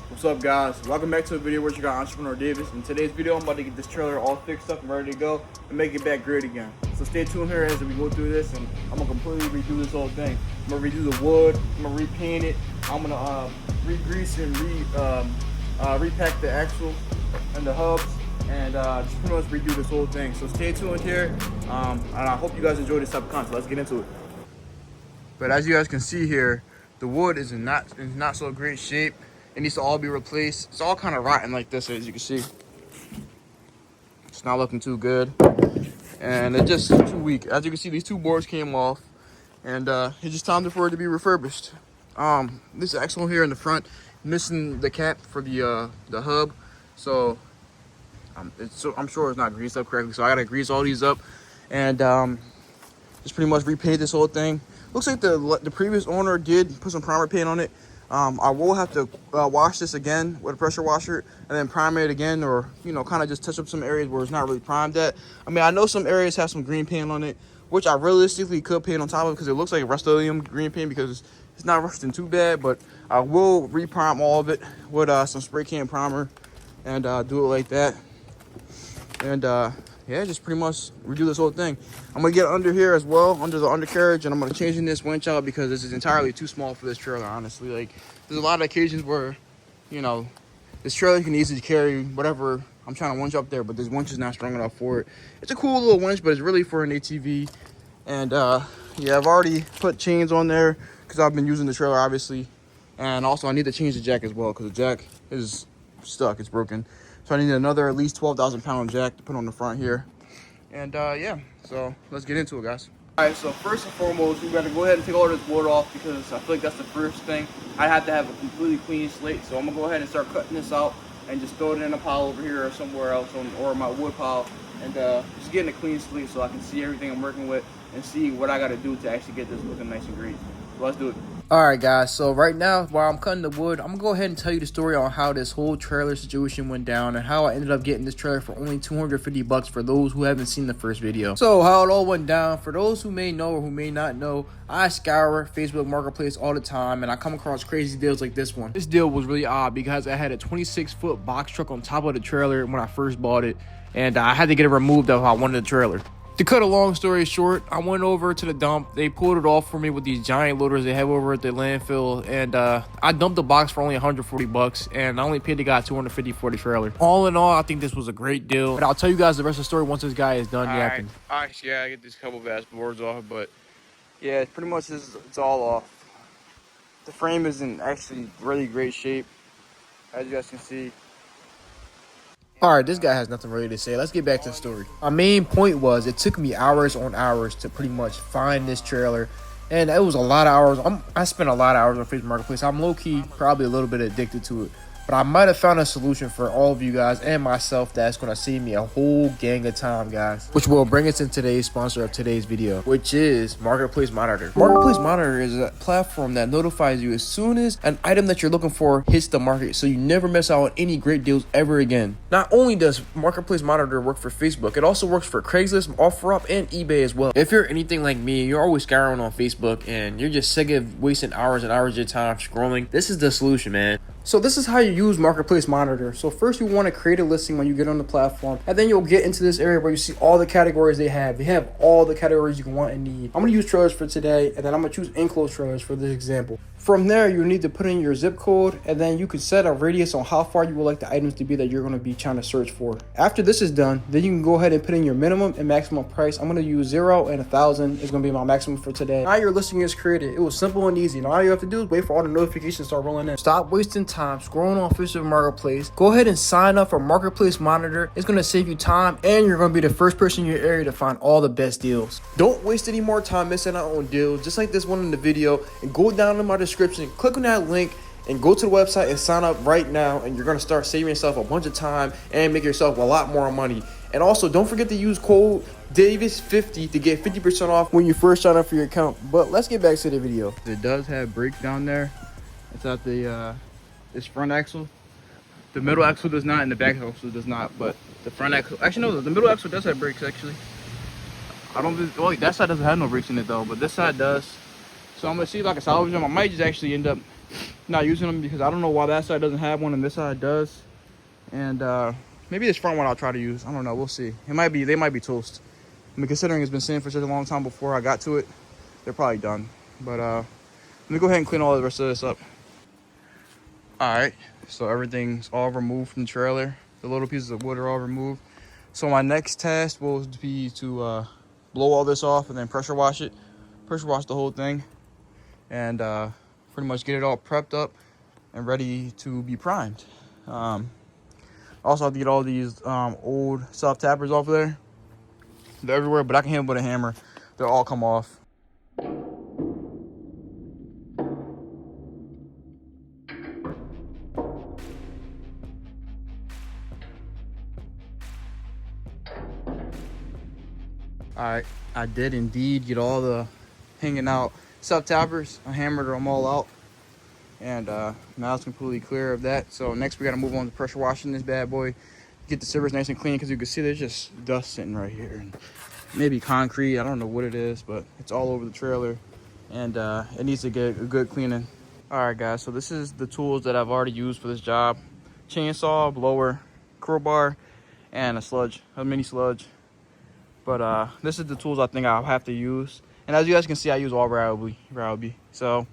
What's up, guys? Welcome back to a video where you got Entrepreneur Davis. In today's video, I'm about to get this trailer all fixed up and ready to go and make it back great again. So stay tuned here as we go through this, and I'm gonna completely redo this whole thing. I'm gonna redo the wood, I'm gonna repaint it, I'm gonna re-grease and repack the axle and the hubs, and just pretty much redo this whole thing. So stay tuned here, and I hope you guys enjoy this type of content. Let's get into it. But as you guys can see here, the wood is in not so great shape. It needs to all be replaced. It's all kind of rotten like this, as you can see. It's not looking too good, and it's just too weak. As you can see, these two boards came off, and it's just time for it to be refurbished. This axle here in the front, missing the cap for the hub, so I'm sure it's not greased up correctly. So I gotta grease all these up, and just pretty much repaint this whole thing. Looks like the previous owner did put some primer paint on it. I will have to wash this again with a pressure washer and then prime it again, or kind of just touch up some areas where it's not really primed at. I mean, I know some areas have some green paint on it, which I realistically could paint on top of it because it looks like Rust-Oleum green paint because it's not rusting too bad. But I will reprime all of it with some spray can primer and do it like that. And yeah, just pretty much redo this whole thing. I'm gonna get under here as well, under the undercarriage, and I'm gonna change this winch out because this is entirely too small for this trailer, honestly. Like, there's a lot of occasions where, this trailer can easily carry whatever I'm trying to winch up there, but this winch is not strong enough for it. It's a cool little winch, but it's really for an ATV. And yeah, I've already put chains on there because I've been using the trailer, obviously. And also I need to change the jack as well because the jack is stuck, it's broken. So I need another at least 12,000 pound jack to put on the front here. And yeah, so let's get into it, guys. All right, so first and foremost, we gotta go ahead and take all this wood off because I feel like that's the first thing. I have to have a completely clean slate. So I'm gonna go ahead and start cutting this out and just throw it in a pile over here or somewhere else, or my wood pile, and just getting a clean slate so I can see everything I'm working with and see what I gotta do to actually get this looking nice and great. So let's do it. Alright guys, so right now while I'm cutting the wood, I'm gonna go ahead and tell you the story on how this whole trailer situation went down and how I ended up getting this trailer for only 250 bucks for those who haven't seen the first video. So how it all went down, for those who may know or who may not know, I scour Facebook Marketplace all the time and I come across crazy deals like this one. This deal was really odd because I had a 26-foot box truck on top of the trailer when I first bought it, and I had to get it removed if I wanted the trailer. To cut a long story short, I went over to the dump. They pulled it off for me with these giant loaders they have over at the landfill, and I dumped the box for only 140 bucks, and I only paid the guy 250 for the trailer. All in all, I think this was a great deal, but I'll tell you guys the rest of the story once this guy is done yapping. Actually, yeah, I get these couple of boards off, but yeah, pretty much it's all off. The frame is in actually really great shape, as you guys can see. Alright, this guy has nothing really to say. Let's get back to the story. My main point was it took me hours on hours to pretty much find this trailer. And it was a lot of hours. I spent a lot of hours on Facebook Marketplace. I'm low-key probably a little bit addicted to it. But I might have found a solution for all of you guys and myself that's going to save me a whole gang of time, guys. Which will bring us in today's sponsor of today's video, which is Marketplace Monitor. Marketplace Monitor is a platform that notifies you as soon as an item that you're looking for hits the market, so you never miss out on any great deals ever again. Not only does Marketplace Monitor work for Facebook, it also works for Craigslist, OfferUp, and eBay as well. If you're anything like me, you're always scouring on Facebook and you're just sick of wasting hours and hours of your time scrolling, this is the solution, man. So this is how you use Marketplace Monitor. So first you want to create a listing when you get on the platform, and then you'll get into this area where you see all the categories they have. They have all the categories you can want and need. I'm going to use trailers for today, and then I'm going to choose enclosed trailers for this example. From there, you need to put in your zip code, and then you can set a radius on how far you would like the items to be that you're going to be trying to search for. After this is done, then you can go ahead and put in your minimum and maximum price. I'm going to use 0 and 1,000 is going to be my maximum for today. Now your listing is created. It was simple and easy. Now all you have to do is wait for all the notifications to start rolling in. Stop wasting time scrolling on Facebook Marketplace. Go ahead and sign up for Marketplace Monitor. It's going to save you time, and you're going to be the first person in your area to find all the best deals. Don't waste any more time missing out on deals just like this one in the video, and go down in my description, click on that link, and go to the website and sign up right now, and you're going to start saving yourself a bunch of time and make yourself a lot more money. And also, don't forget to use code Davis50 to get 50% off when you first sign up for your account. But let's get back to the video. It does have brakes down there. It's at the this front axle. The middle axle does not, and the back axle does not. But the front axle, actually no, the middle axle does have brakes actually. Well, that side doesn't have no brakes in it though, but this side does. So I'm gonna see if I can salvage them. I might just actually end up not using them because I don't know why that side doesn't have one and this side does. And maybe this front one I'll try to use. I don't know. We'll see. It might be, they might be toast. I mean, considering it's been sitting for such a long time before I got to it, they're probably done. But let me go ahead and clean all the rest of this up. All right, so everything's all removed from the trailer. The little pieces of wood are all removed. So my next task will be to blow all this off and then pressure wash it. Pressure wash the whole thing and pretty much get it all prepped up and ready to be primed. Also have to get all these old soft tappers off there. They're everywhere, but I can hit them with a hammer. They'll all come off. All right, I did indeed get all the hanging out soft tappers. I hammered them all out, and now it's completely clear of that. So next we got to move on to pressure washing this bad boy. Get the surface nice and clean because you can see there's just dust sitting right here and maybe concrete. I don't know what it is, but it's all over the trailer, and it needs to get a good cleaning. All right, guys. So this is the tools that I've already used for this job: chainsaw, blower, crowbar, and a mini sludge. But this is the tools I think I'll have to use. And as you guys can see, I use all Rowby. So,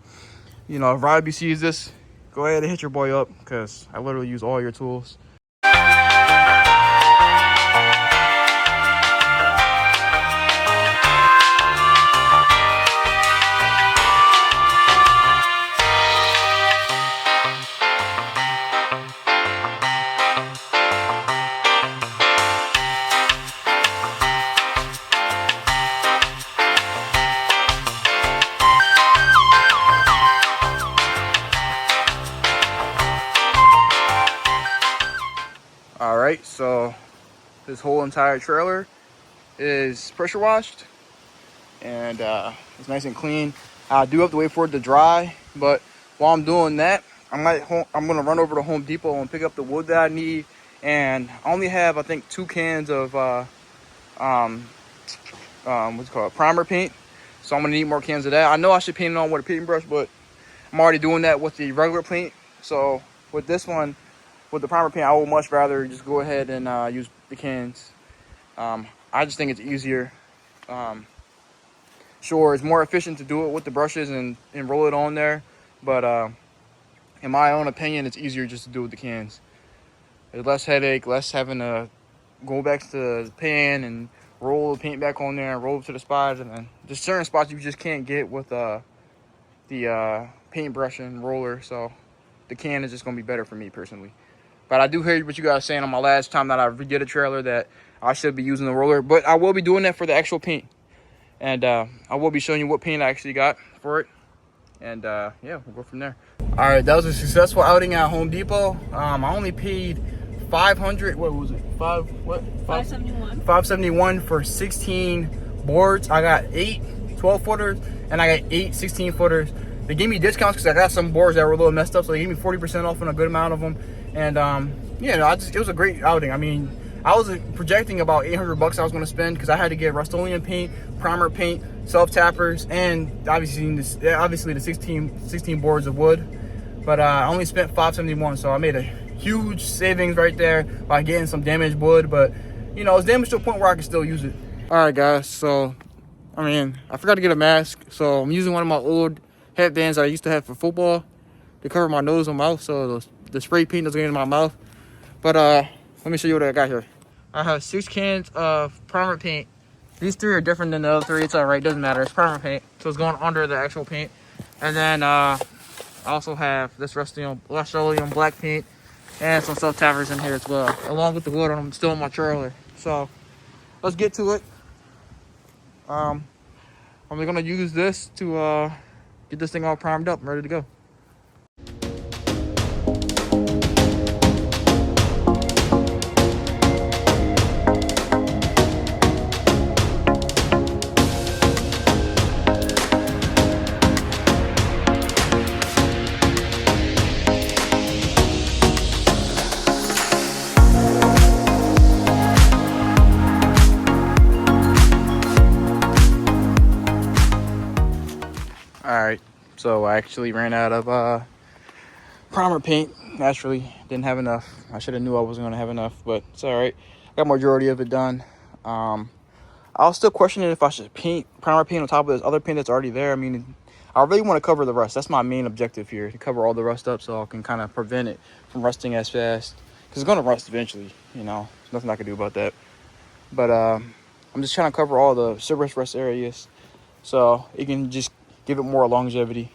you know, if Rowby sees this, go ahead and hit your boy up because I literally use all your tools. All right, so this whole entire trailer is pressure washed and it's nice and clean. I do have to wait for it to dry, but while I'm doing that, I'm gonna run over to Home Depot and pick up the wood that I need. And I only have, I think, 2 cans of what's it called, primer paint. So I'm gonna need more cans of that. I know I should paint it on with a paintbrush, but I'm already doing that with the regular paint. So with this one, with the primer paint, I would much rather just go ahead and use the cans. I just think it's easier. Sure, it's more efficient to do it with the brushes and roll it on there, but in my own opinion, it's easier just to do it with the cans. There's less headache, less having to go back to the pan and roll the paint back on there and roll it to the spots, and then there's certain spots you just can't get with the paintbrush and roller. So the can is just gonna be better for me personally. But I do hear what you guys are saying on my last time that I redid a trailer that I should be using the roller, but I will be doing that for the actual paint. And I will be showing you what paint I actually got for it. And yeah, we'll go from there. All right, that was a successful outing at Home Depot. I only paid $500, what was it? 571 for 16 boards. I got 8 12-footers and I got 8 16-footers. They gave me discounts because I got some boards that were a little messed up, so they gave me 40% off on a good amount of them. And yeah, no, it was a great outing. I mean, I was projecting about $800 I was going to spend because I had to get Rust-Oleum paint, primer paint, self-tappers, and obviously the 16 boards of wood. But I only spent $571, so I made a huge savings right there by getting some damaged wood. But, you know, it's damaged to a point where I can still use it. All right, guys, so, I mean, I forgot to get a mask, so I'm using one of my old headbands that I used to have for football to cover my nose and mouth so the spray paint doesn't get in my mouth. But let me show you what I got here. I have 6 cans of primer paint. These 3 are different than the other 3. It's all right, doesn't matter. It's primer paint, so it's going under the actual paint. And then I also have this Rust-Oleum black paint and some self-tappers in here as well, along with the wood I'm still in my trailer. So let's get to it. I'm gonna use this to get this thing all primed up and ready to go. All right, so I actually ran out of primer paint. Naturally, didn't have enough. I should have knew I wasn't gonna have enough, but it's all right. Got majority of it done. I was still questioning if I should paint primer paint on top of this other paint that's already there. I mean, I really want to cover the rust. That's my main objective here, to cover all the rust up so I can kind of prevent it from rusting as fast. Because it's going to rust eventually, you know. There's nothing I can do about that. But I'm just trying to cover all the surface rust areas so it can just give it more longevity.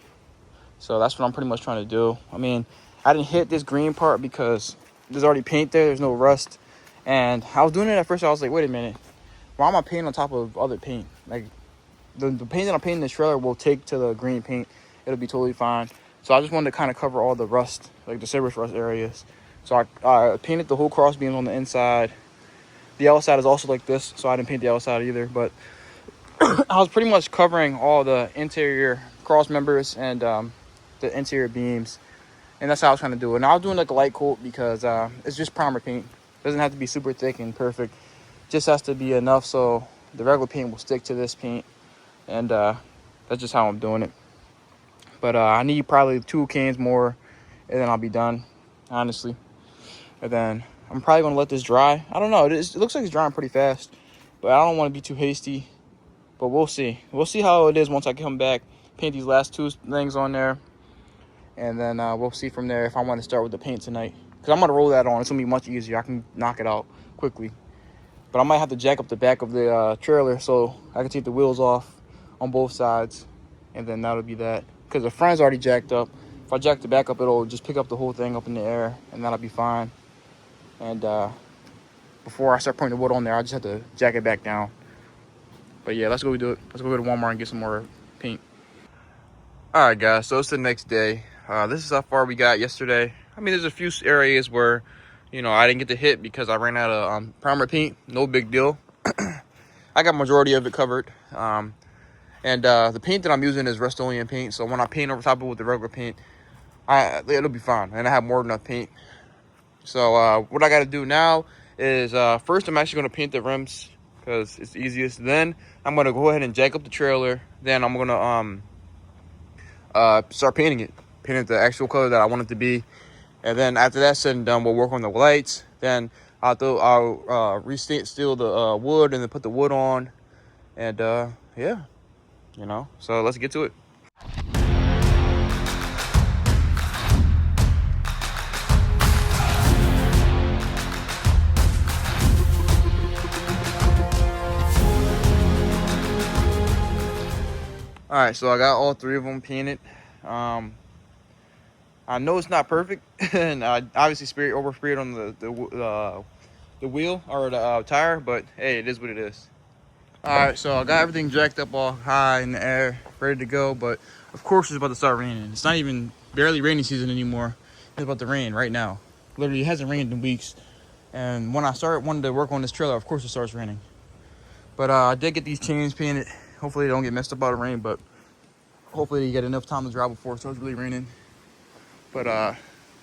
So that's what I'm pretty much trying to do. I mean, I didn't hit this green part because there's already paint there. There's no rust. And I was doing it at first. I was like, wait a minute. Why am I painting on top of other paint? Like, the paint that I'm painting this trailer will take to the green paint. It'll be totally fine. So I just wanted to kind of cover all the rust, like the surface rust areas. So I painted the whole cross beams on the inside. The outside is also like this, so I didn't paint the outside either. But I was pretty much covering all the interior cross members and the interior beams. And that's how I was trying to do it. And I was doing like a light coat because it's just primer paint. It doesn't have to be super thick and perfect. Just has to be enough so the regular paint will stick to this paint. And that's just how I'm doing it. But I need probably 2 cans more and then I'll be done, honestly. And then I'm probably going to let this dry. I don't know. It looks like it's drying pretty fast. But I don't want to be too hasty. But we'll see. We'll see how it is once I come back. Paint these last 2 things on there. And then we'll see from there if I want to start with the paint tonight. Because I'm going to roll that on. It's going to be much easier. I can knock it out quickly. But I might have to jack up the back of the trailer so I can take the wheels off on both sides. And then that'll be that. Because the front's already jacked up. If I jack the back up, it'll just pick up the whole thing up in the air. And that'll be fine. And before I start putting the wood on there, I just have to jack it back down. But yeah, let's go do it. Let's go to Walmart and get some more paint. Alright guys, so it's the next day. This is how far we got yesterday. I mean, there's a few areas where, you know, I didn't get to hit because I ran out of primer paint. No big deal. I got majority of it covered. And the paint that I'm using is Rust-Oleum paint. So when I paint over top of it with the regular paint, it'll be fine. And I have more than enough paint. So what I got to do now is first I'm actually going to paint the rims because it's easiest. Then I'm going to go ahead and jack up the trailer. Then I'm going to start painting it. Paint it the actual color that I want it to be. And then after that's said and done, we'll work on the lights. Then I'll re-steel the wood and then put the wood on. And yeah, you know, so let's get to it. All right, so I got all 3 of them painted. I know it's not perfect, and I obviously oversprayed on the wheel or the tire, but hey, it is what it is. All right, so I got everything jacked up all high in the air, ready to go, but of course it's about to start raining. It's not even barely rainy season anymore. It's about to rain right now. Literally, it hasn't rained in weeks. And when I wanted to work on this trailer, of course it starts raining. But I did get these chains painted. Hopefully they don't get messed up by the rain, but hopefully you get enough time to dry before it starts really raining. But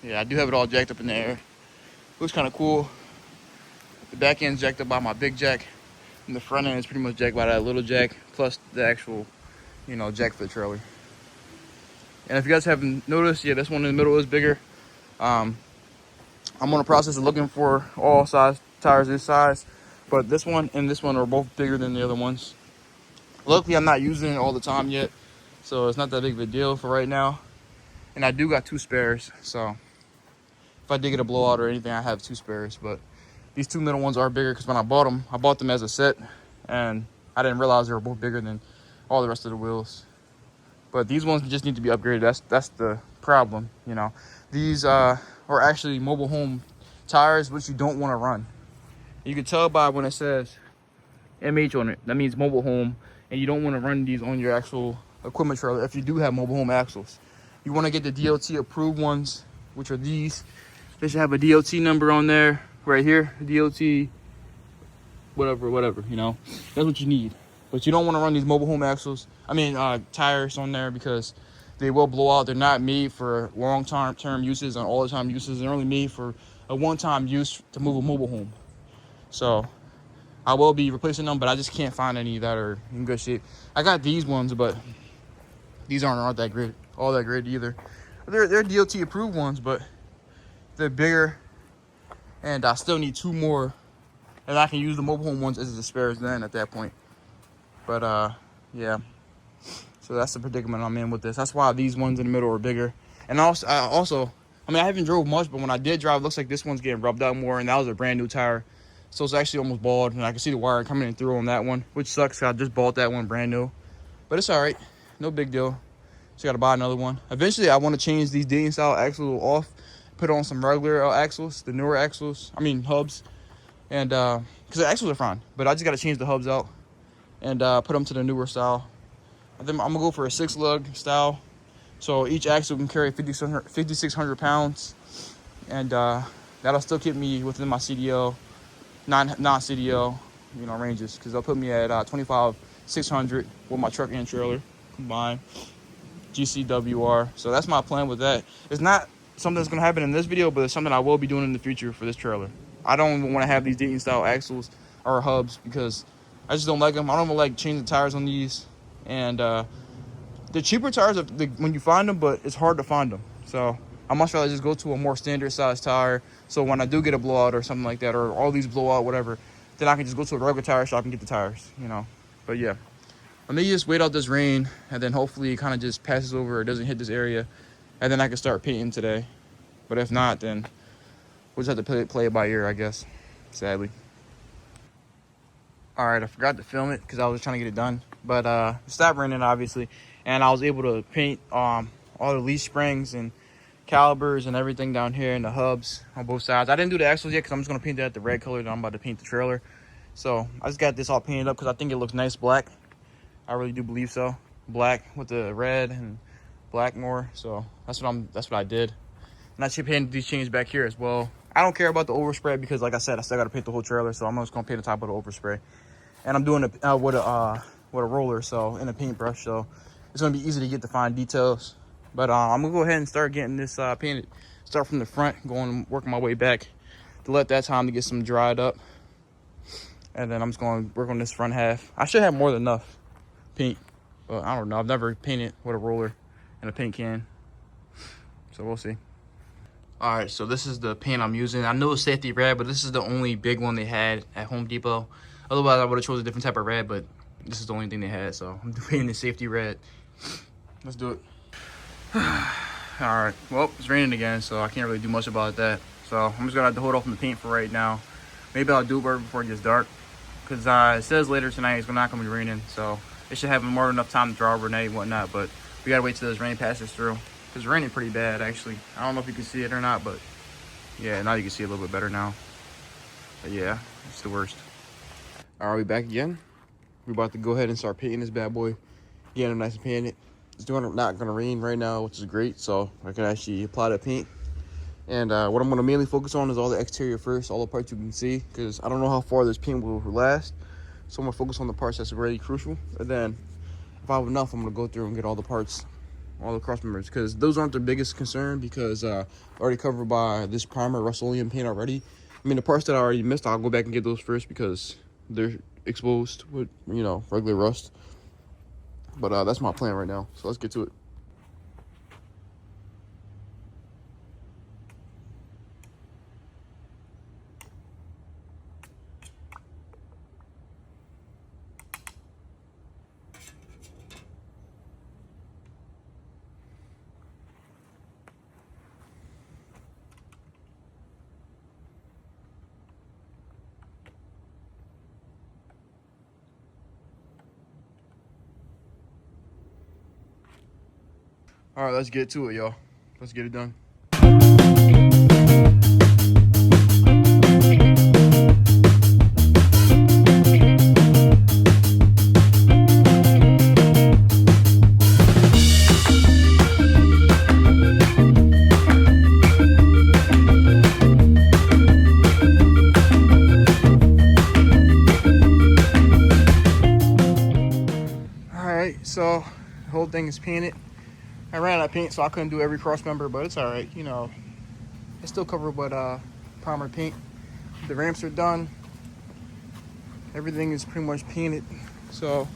yeah, I do have it all jacked up in the air. Looks kind of cool. The back end's jacked up by my big jack, and the front end is pretty much jacked by that little jack, plus the actual, you know, jack for the trailer. And if you guys haven't noticed, yeah, this one in the middle is bigger. I'm on the process of looking for all size tires this size, but this one and this one are both bigger than the other ones. Luckily, I'm not using it all the time yet, so it's not that big of a deal for right now. And I do got 2 spares, so if I did get a blowout or anything, I have 2 spares. But these 2 middle ones are bigger because when I bought them as a set, and I didn't realize they were both bigger than all the rest of the wheels. But these ones just need to be upgraded. That's the problem, you know. These are actually mobile home tires, which you don't want to run. You can tell by when it says MH on it. That means mobile home, and you don't want to run these on your actual equipment trailer if you do have mobile home axles. You want to get the DOT approved ones, which are these. They should have a DOT number on there right here. DOT whatever, you know. That's what you need. But you don't want to run these mobile home axles. Tires on there because they will blow out. They're not made for long-term uses and all-the-time uses. They're only made for a one-time use to move a mobile home. So I will be replacing them, but I just can't find any that are in good shape. I got these ones, but these aren't that great, all that great either. They're DOT approved ones, but they're bigger, and I still need 2 more, and I can use the mobile home ones as the spares then at that point. But yeah, so that's the predicament I'm in with this. That's why these ones in the middle are bigger. And also, I mean, I haven't drove much, but when I did drive, it looks like this one's getting rubbed out more, and that was a brand new tire. So it's actually almost bald, and I can see the wire coming in through on that one, which sucks. I just bought that one brand new, but it's all right. No big deal. Just got to buy another one. Eventually, I want to change these dating style axles off, put on some regular axles, the newer axles, hubs, and because the axles are fine, but I just got to change the hubs out and put them to the newer style. I think I'm going to go for a 6-lug style. So each axle can carry 5,600 pounds, and that'll still keep me within my CDL, non-CDL, ranges, because they'll put me at 25,600 with my truck and trailer combined, GCWR. So that's my plan with that. It's not something that's going to happen in this video, but it's something I will be doing in the future for this trailer. I don't even want to have these dating style axles or hubs because I just don't like them. I don't even like changing tires on these, and the cheaper tires, when you find them, but it's hard to find them. So I much rather just go to a more standard size tire. So when I do get a blowout or something like that, or all these blowout, whatever, then I can just go to a regular tire shop and get the tires, But yeah, let me just wait out this rain, and then hopefully it kind of just passes over or doesn't hit this area, and then I can start painting today. But if not, then we'll just have to play it by ear, I guess, sadly. All right, I forgot to film it because I was trying to get it done. But it stopped raining, obviously. And I was able to paint all the leaf springs and calipers and everything down here and the hubs on both sides. I didn't do the axles yet because I'm just going to paint that the red color that I'm about to paint the trailer. So I just got this all painted up because I think it looks nice black. I really do believe so. Black with the red and black more. So that's what I did. And I should paint these chains back here as well. I don't care about the overspray because, like I said, I still got to paint the whole trailer. So I'm just going to paint the top of the overspray. And I'm doing it with a roller, so, and a paintbrush. So it's going to be easy to get the fine details. But I'm going to go ahead and start getting this painted. Start from the front, working my way back to let that time to get some dried up. And then I'm just going to work on this front half. I should have more than enough paint, but I don't know. I've never painted with a roller and a paint can. So we'll see. All right, so this is the paint I'm using. I know it's safety red, but this is the only big one they had at Home Depot. Otherwise, I would have chosen a different type of red, but this is the only thing they had, so I'm painting the safety red. Let's do it. All right, well, it's raining again, so I can't really do much about that. So I'm just gonna have to hold off on the paint for right now. Maybe I'll do it right before it gets dark, because it says later tonight it's not gonna be raining, so it should have more than enough time to dry overnight and whatnot. But we gotta wait till this rain passes through. It's raining pretty bad, actually. I don't know if you can see it or not, but yeah, now you can see it a little bit better now. But yeah, it's the worst. All right, we back again. We're about to go ahead and start painting this bad boy. Getting it nice and painted. It's not gonna rain right now, which is great, so I can actually apply the paint. And what I'm gonna mainly focus on is all the exterior first, all the parts you can see, because I don't know how far this paint will last. So I'm gonna focus on the parts that's really crucial. And then if I have enough, I'm gonna go through and get all the parts, all the cross members, because those aren't the biggest concern, because already covered by this primer Rust-Oleum paint already. I mean, the parts that I already missed, I'll go back and get those first because they're exposed with, regular rust. But that's my plan right now, so let's get to it. All right, let's get to it, y'all. Let's get it done. All right, so the whole thing is painted. I ran out of paint, so I couldn't do every cross member, but it's all right. It's still covered with primer paint. The ramps are done. Everything is pretty much painted. So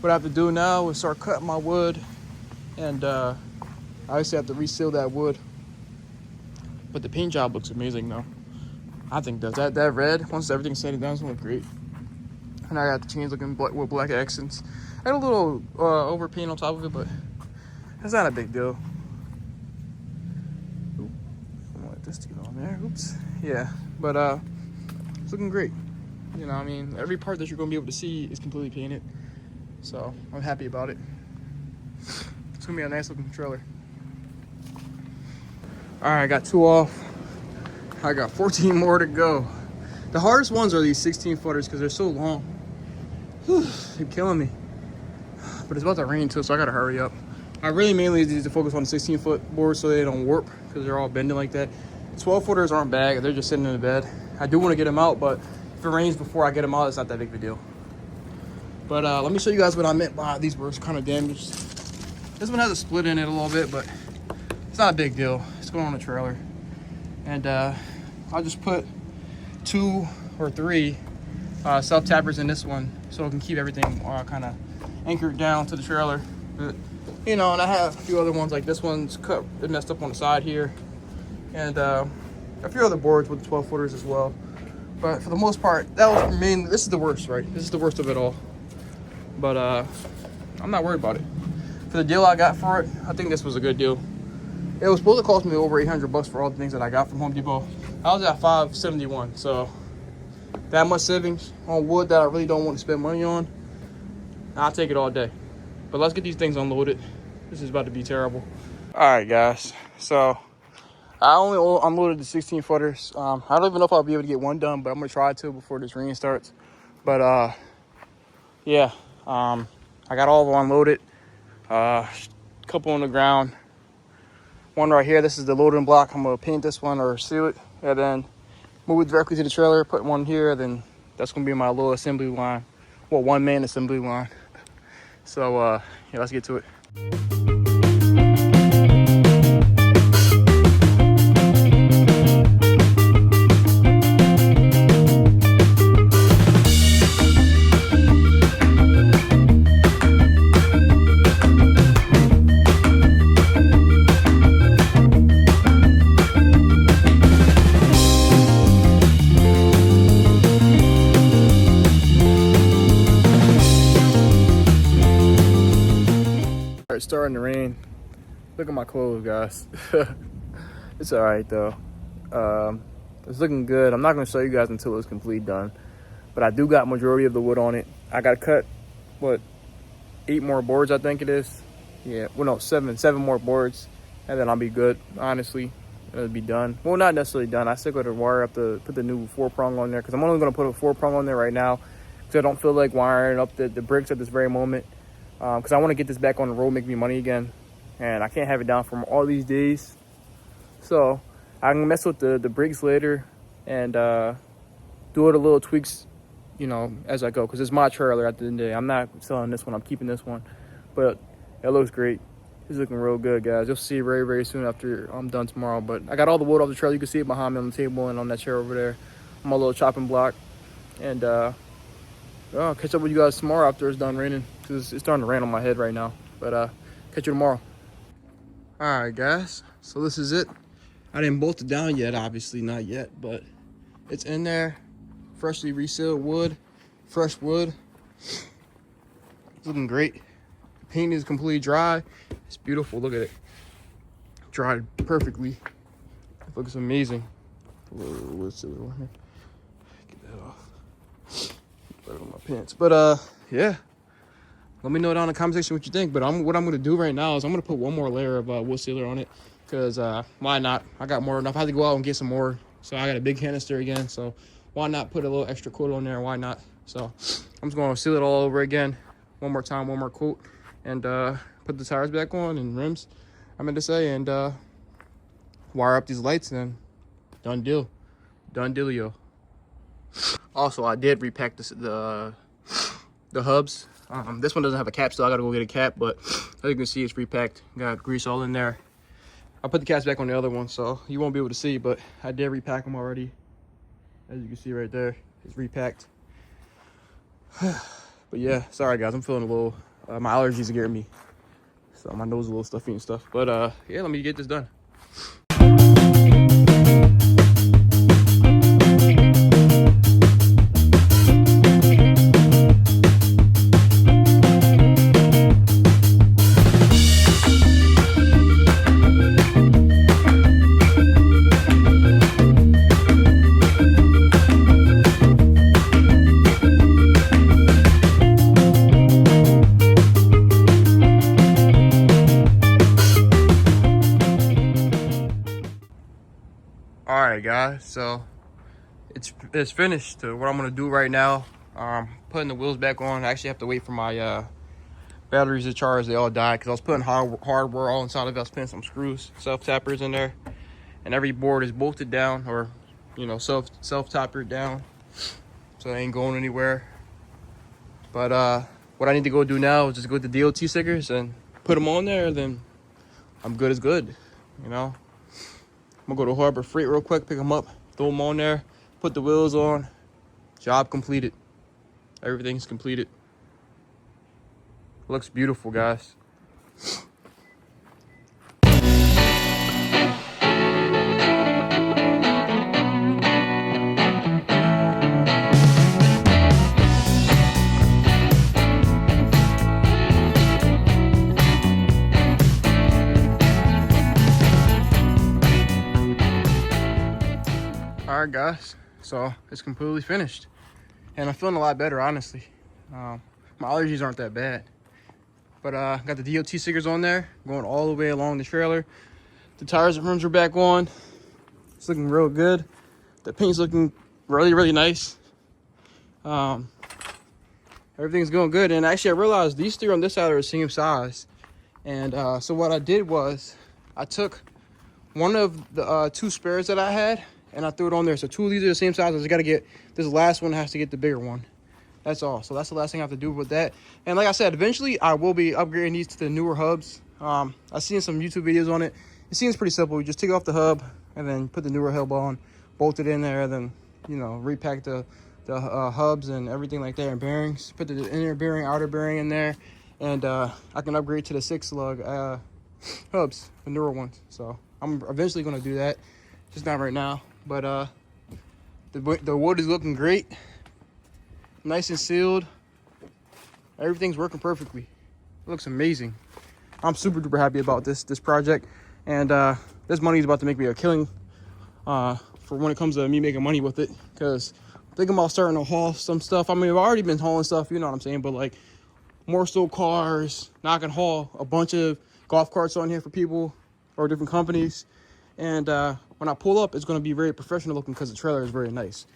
what I have to do now is start cutting my wood and I obviously have to reseal that wood. But the paint job looks amazing though. I think does that red, once everything's said and done, it's gonna look great. And I got the chains looking with black accents. I had a little over paint on top of it, but it's not a big deal. Oop, I want this to go on there. Oops. Yeah, but it's looking great. You know, I mean, every part that you're gonna be able to see is completely painted. So I'm happy about it. It's gonna be a nice looking trailer. All right, I got 2 off. I got 14 more to go. The hardest ones are these 16 footers because they're so long. Whew, they're killing me. But it's about to rain too, so I gotta hurry up. I really mainly need to focus on the 16-foot boards so they don't warp because they're all bending like that. 12 footers aren't bad, they're just sitting in the bed. I do want to get them out, but if it rains before I get them out, it's not that big of a deal. But let me show you guys what I meant by these were kind of damaged. This one has a split in it a little bit, but it's not a big deal. It's going on a trailer. And I'll just put 2 or 3 self-tappers in this one so it can keep everything kind of anchored down to the trailer. But, you know, and I have a few other ones, like this one's cut, it messed up on the side here. And a few other boards with 12 footers as well. But for the most part, that was mainly, this is the worst, right? This is the worst of it all. But I'm not worried about it. For the deal I got for it, I think this was a good deal. It was supposed to cost me over 800 bucks for all the things that I got from Home Depot. I was at 571, so that much savings on wood that I really don't want to spend money on, I'll take it all day. But let's get these things unloaded. This is about to be terrible. All right, guys. So I only unloaded the 16 footers. I don't even know if I'll be able to get one done, but I'm gonna try to before this rain starts. But yeah, I got all of them unloaded. Couple on the ground. One right here. This is the loading block. I'm gonna paint this one or seal it, and then move it directly to the trailer. Put one here. Then that's gonna be my little assembly line. Well, one-man assembly line. So yeah, let's get to it. It's starting to rain. Look at my clothes, guys. It's all right though. It's looking good. I'm not gonna show you guys until it's completely done, but I do got majority of the wood on it. I gotta cut what, 8 more boards, I think it is. Yeah, well no, seven more boards, and then I'll be good. Honestly, it'll be done. Well, not necessarily done. I still got to wire up put the new 4-prong on there because I'm only gonna put a 4-prong on there right now because I don't feel like wiring up the bricks at this very moment. Because I want to get this back on the road, make me money again, and I can't have it down for all these days. So I can mess with the brakes later and do it a little tweaks, you know, as I go. Because it's my trailer at the end of the day. I'm not selling this one. I'm keeping this one. But it looks great. It's looking real good, guys. You'll see it very, very soon after I'm done tomorrow. But I got all the wood off the trailer. You can see it behind me on the table and on that chair over there. On my little chopping block. And I'll catch up with you guys tomorrow after it's done raining. Because it's starting to rain on my head right now. But catch you tomorrow. All right, guys. So this is it. I didn't bolt it down yet, obviously not yet, but it's in there. Freshly resealed wood, fresh wood. It's looking great. The paint is completely dry. It's beautiful. Look at it. Dried perfectly. It looks amazing. Let's see what here. Get that off. Put it on my pants. But yeah. Let me know down in the comment section what you think. But what I'm gonna do right now is I'm gonna put one more layer of wood sealer on it. Because why not? I got more enough. I had to go out and get some more. So I got a big canister again. So why not put a little extra coat on there? Why not? So I'm just going to seal it all over again. One more time, one more coat. And put the tires back on and rims, I meant to say. And wire up these lights and done deal. Done dealio. Also, I did repack the hubs. This one doesn't have a cap, so I got to go get a cap. But as you can see, it's repacked. Got grease all in there. I put the caps back on the other one, so you won't be able to see, but I did repack them already. As you can see right there, it's repacked. But yeah, sorry guys, I'm feeling a little, my allergies are getting me. So my nose is a little stuffy and stuff. But yeah, let me get this done. All right, guys, so it's finished. What I'm gonna do right now, putting the wheels back on. I actually have to wait for my batteries to charge. They all died because I was putting hardware all inside of it. I was putting some screws, self tappers in there, and every board is bolted down, or self tappered down, so they ain't going anywhere. But what I need to go do now is just go to the DOT stickers and put them on there. Then I'm good as good, I'm gonna go to Harbor Freight real quick, pick them up, throw them on there, put the wheels on. Job completed. Everything's completed. Looks beautiful, guys. All right, guys, so it's completely finished and I'm feeling a lot better, honestly. My allergies aren't that bad, but got the DOT stickers on there going all the way along the trailer. The tires and rims are back on. It's looking real good. The paint's looking really nice. Everything's going good, and actually I realized these three on this side are the same size. And so what I did was I took one of the two spares that I had and I threw it on there. So two of these are the same size. I just got to get this last one, has to get the bigger one. That's all. So that's the last thing I have to do with that. And like I said, eventually I will be upgrading these to the newer hubs. I've seen some YouTube videos on it. It seems pretty simple. You just take off the hub and then put the newer hub on, bolt it in there, then repack the hubs and everything like that, and bearings. Put the inner bearing, outer bearing in there, and I can upgrade to the 6-lug hubs, the newer ones. So I'm eventually going to do that. Just not right now. But the wood is looking great, nice and sealed. Everything's working perfectly. It looks amazing. I'm super duper happy about this project, and this money is about to make me a killing for when it comes to me making money with it. Because I'm thinking about starting to haul some stuff. I mean, I've already been hauling stuff, you know what I'm saying, but like more so cars. Now I can haul a bunch of golf carts on here for people or different companies. And when I pull up, it's going to be very professional looking because the trailer is very nice.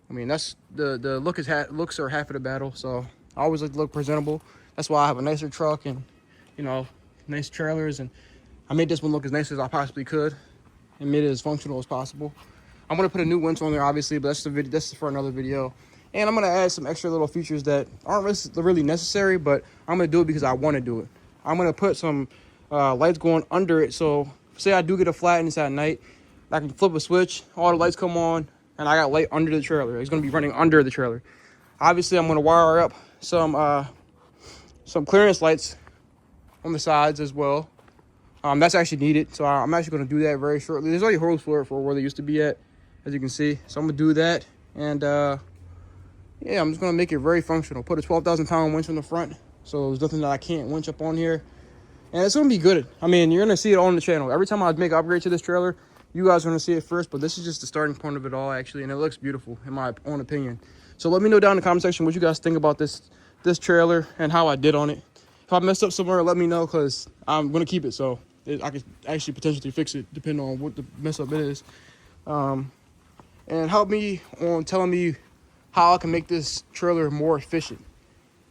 I mean, that's the looks are half of the battle. So I always like to look presentable. That's why I have a nicer truck and nice trailers. And I made this one look as nice as I possibly could and made it as functional as possible. I'm going to put a new winch on there, obviously, but that's for another video. And I'm going to add some extra little features that aren't really necessary, but I'm going to do it because I want to do it. I'm going to put some lights going under it, so say I do get a flat and it's at night, I can flip a switch, all the lights come on, and I got light under the trailer. It's going to be running under the trailer. Obviously, I'm going to wire up some clearance lights on the sides as well. That's actually needed, so I'm actually going to do that very shortly. There's already holes for where they used to be at, as you can see. So I'm going to do that, and yeah, I'm just going to make it very functional. Put a 12,000-pound winch on the front, so there's nothing that I can't winch up on here. And it's going to be good. I mean, you're going to see it on the channel. Every time I make an upgrade to this trailer, you guys are going to see it first, but this is just the starting point of it all, actually, and it looks beautiful, in my own opinion. So let me know down in the comment section what you guys think about this trailer and how I did on it. If I messed up somewhere, let me know, because I'm going to keep it, so I could actually potentially fix it, depending on what the mess up it is. And help me on telling me how I can make this trailer more efficient.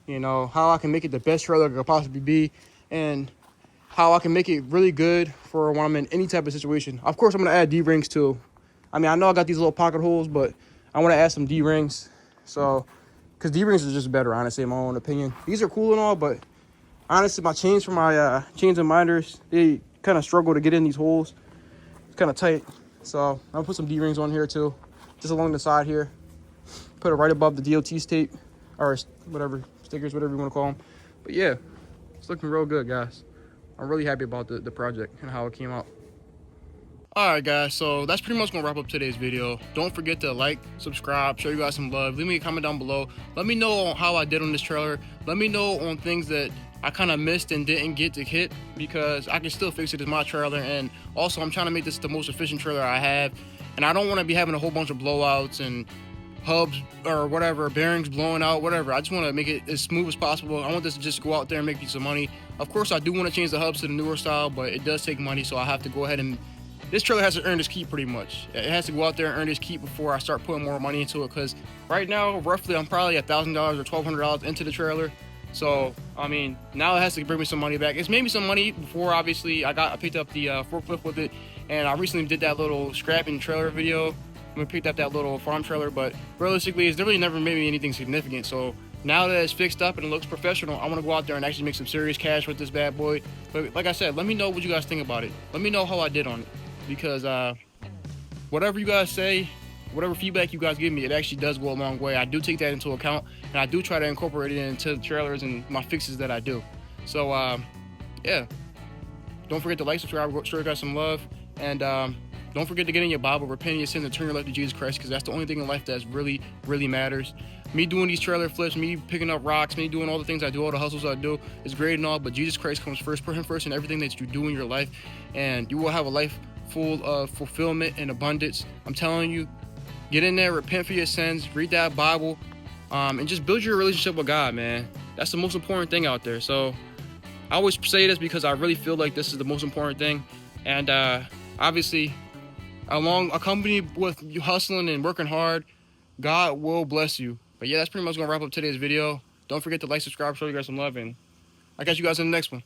How I can make it the best trailer it could possibly be, and how I can make it really good for when I'm in any type of situation. Of course, I'm going to add D-rings too. I mean, I know I got these little pocket holes, but I want to add some D-rings. So, because D-rings are just better, honestly, in my own opinion. These are cool and all, but honestly, my chains for my chains and minders, they kind of struggle to get in these holes. It's kind of tight. So, I'm going to put some D-rings on here too, just along the side here. Put it right above the DOT tape, or whatever, stickers, whatever you want to call them. But yeah, it's looking real good, guys. I'm really happy about the project and how it came out. Alright guys, so that's pretty much going to wrap up today's video. Don't forget to like, subscribe, show you guys some love. Leave me a comment down below. Let me know how I did on this trailer. Let me know on things that I kind of missed and didn't get to hit, because I can still fix it as my trailer. And also, I'm trying to make this the most efficient trailer I have. And I don't want to be having a whole bunch of blowouts and hubs or whatever, bearings blowing out, whatever. I just want to make it as smooth as possible. I want this to just go out there and make me some money. Of course, I do want to change the hubs to the newer style, but it does take money, so I have to go ahead and... This trailer has to earn its keep pretty much. It has to go out there and earn its keep before I start putting more money into it, because right now, roughly, I'm probably $1,000 or $1,200 into the trailer. So, I mean, now it has to bring me some money back. It's made me some money before, obviously. I picked up the forklift with it, and I recently did that little scrapping trailer video. I picked up that little farm trailer, but realistically, it's really never made me anything significant. So now that it's fixed up and it looks professional, I want to go out there and actually make some serious cash with this bad boy. But like I said, let me know what you guys think about it. Let me know how I did on it. Because whatever you guys say, whatever feedback you guys give me, it actually does go a long way. I do take that into account, and I do try to incorporate it into the trailers and my fixes that I do. So yeah, don't forget to like, subscribe, show you guys some love, and don't forget to get in your Bible, repent of your sins, and turn your life to Jesus Christ, because that's the only thing in life that really matters. Me doing these trailer flips, me picking up rocks, me doing all the things I do, all the hustles I do, is great and all, but Jesus Christ comes first. Put him first in everything that you do in your life, and you will have a life full of fulfillment and abundance. I'm telling you, get in there, repent for your sins, read that Bible, and just build your relationship with God, man. That's the most important thing out there. So I always say this because I really feel like this is the most important thing. And obviously, accompanied with you hustling and working hard, God will bless you. But yeah, that's pretty much gonna wrap up today's video. Don't forget to like, subscribe, show you guys some love, and I'll catch you guys in the next one.